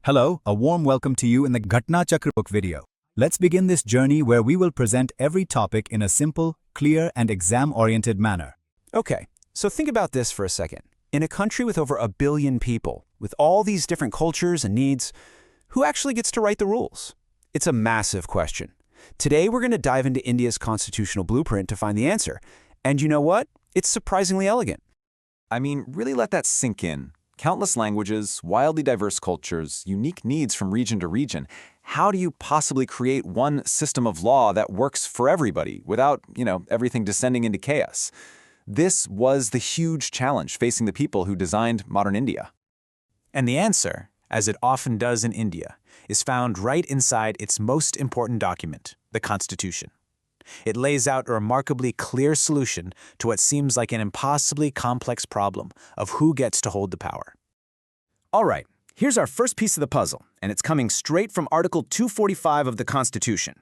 Hello, a warm welcome to you in the Ghatna Chakra book video. Let's begin this journey where we will present every topic in a simple, clear, and exam-oriented manner. Okay, so think about this for a second. In a country with over 1 billion people, with all these different cultures and needs, who actually gets to write the rules? It's a massive question. Today we're going to dive into India's constitutional blueprint to find the answer. And you know what? It's surprisingly elegant. I mean, really let that sink in. Countless languages, wildly diverse cultures, unique needs from region to region. How do you possibly create one system of law that works for everybody without, everything descending into chaos? This was the huge challenge facing the people who designed modern India. And the answer, as it often does in India, is found right inside its most important document, the Constitution. It lays out a remarkably clear solution to what seems like an impossibly complex problem of who gets to hold the power. All right, here's our first piece of the puzzle, and it's coming straight from Article 245 of the Constitution.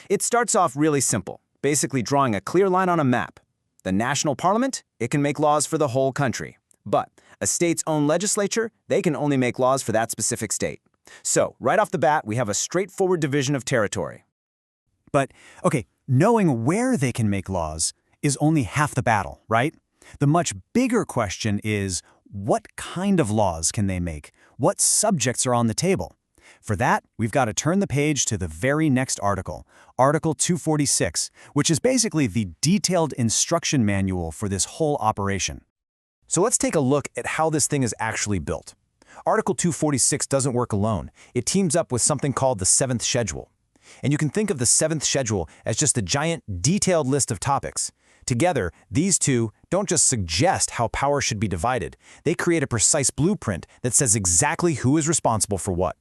It starts off really simple, basically drawing a clear line on a map. The national parliament, it can make laws for the whole country. But a state's own legislature, they can only make laws for that specific state. So, right off the bat, we have a straightforward division of territory. But, okay, knowing where they can make laws is only half the battle, right? The much bigger question is, what kind of laws can they make? What subjects are on the table? For that, we've got to turn the page to the very next article, Article 246, which is basically the detailed instruction manual for this whole operation. So let's take a look at how this thing is actually built. Article 246 doesn't work alone. It teams up with something called the 7th Schedule. And you can think of the 7th Schedule as just a giant, detailed list of topics. Together, these two don't just suggest how power should be divided. They create a precise blueprint that says exactly who is responsible for what.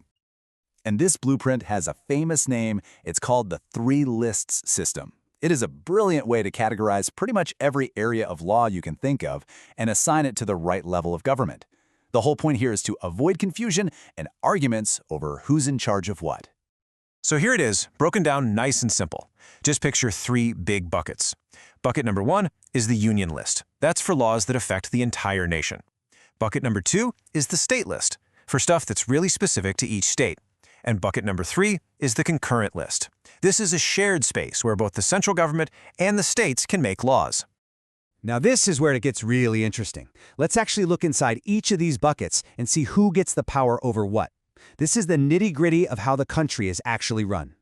And this blueprint has a famous name. It's called the 3 lists system. It is a brilliant way to categorize pretty much every area of law you can think of and assign it to the right level of government. The whole point here is to avoid confusion and arguments over who's in charge of what. So here it is, broken down nice and simple. Just picture 3 big buckets. Bucket number 1 is the union list. That's for laws that affect the entire nation. Bucket number 2 is the state list, for stuff that's really specific to each state. And bucket number 3 is the concurrent list. This is a shared space where both the central government and the states can make laws. Now this is where it gets really interesting. Let's actually look inside each of these buckets and see who gets the power over what. This is the nitty-gritty of how the country is actually run.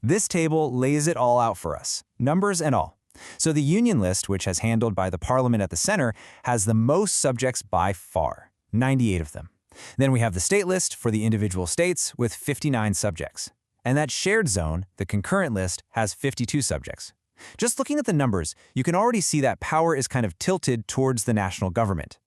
This table lays it all out for us, numbers and all. So the union list, which is handled by the parliament at the center, has the most subjects by far, 98 of them. Then we have the state list for the individual states with 59 subjects. And that shared zone, the concurrent list, has 52 subjects. Just looking at the numbers, you can already see that power is kind of tilted towards the national government.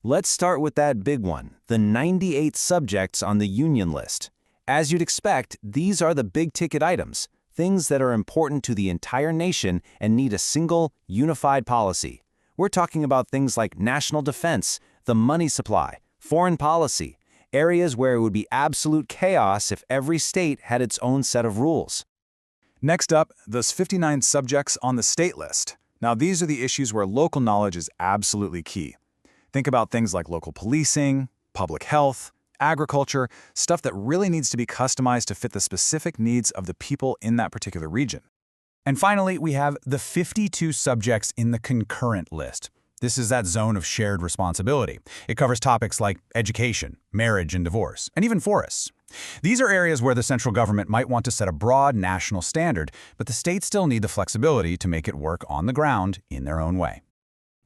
Let's start with that big one, the 98 subjects on the union list. As you'd expect, these are the big-ticket items, things that are important to the entire nation and need a single, unified policy. We're talking about things like national defense, the money supply, foreign policy, areas where it would be absolute chaos if every state had its own set of rules. Next up, those 59 subjects on the state list. Now, these are the issues where local knowledge is absolutely key. Think about things like local policing, public health, agriculture, stuff that really needs to be customized to fit the specific needs of the people in that particular region. And finally, we have the 52 subjects in the concurrent list. This is that zone of shared responsibility. It covers topics like education, marriage and divorce, and even forests. These are areas where the central government might want to set a broad national standard, but the states still need the flexibility to make it work on the ground in their own way.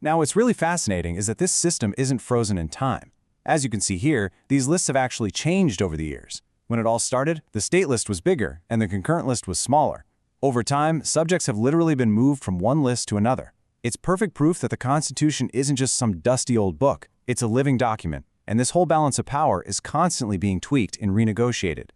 Now, what's really fascinating is that this system isn't frozen in time. As you can see here, these lists have actually changed over the years. When it all started, the state list was bigger and the concurrent list was smaller. Over time, subjects have literally been moved from one list to another. It's perfect proof that the Constitution isn't just some dusty old book. It's a living document, and this whole balance of power is constantly being tweaked and renegotiated.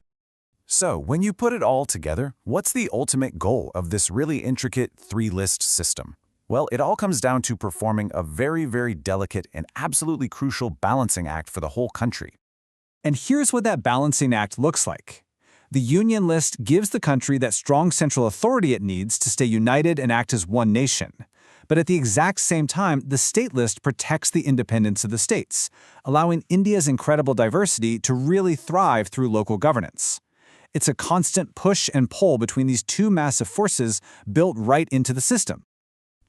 So, when you put it all together, what's the ultimate goal of this really intricate 3-list system? Well, it all comes down to performing a very, very delicate and absolutely crucial balancing act for the whole country. And here's what that balancing act looks like. The union list gives the country that strong central authority it needs to stay united and act as one nation. But at the exact same time, the state list protects the independence of the states, allowing India's incredible diversity to really thrive through local governance. It's a constant push and pull between these two massive forces built right into the system.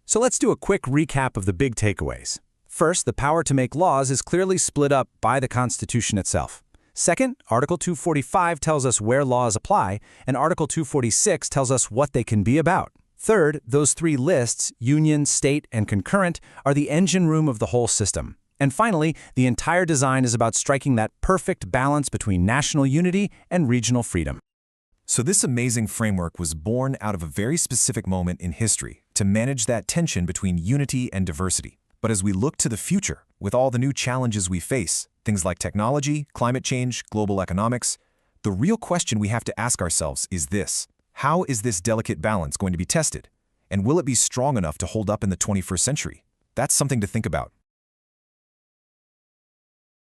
So let's do a quick recap of the big takeaways. First, the power to make laws is clearly split up by the Constitution itself. Second, Article 245 tells us where laws apply, and Article 246 tells us what they can be about. Third, those three lists, union, state, and concurrent, are the engine room of the whole system. And finally, the entire design is about striking that perfect balance between national unity and regional freedom. So this amazing framework was born out of a very specific moment in history to manage that tension between unity and diversity. But as we look to the future, with all the new challenges we face, things like technology, climate change, global economics, the real question we have to ask ourselves is this: how is this delicate balance going to be tested? And will it be strong enough to hold up in the 21st century? That's something to think about.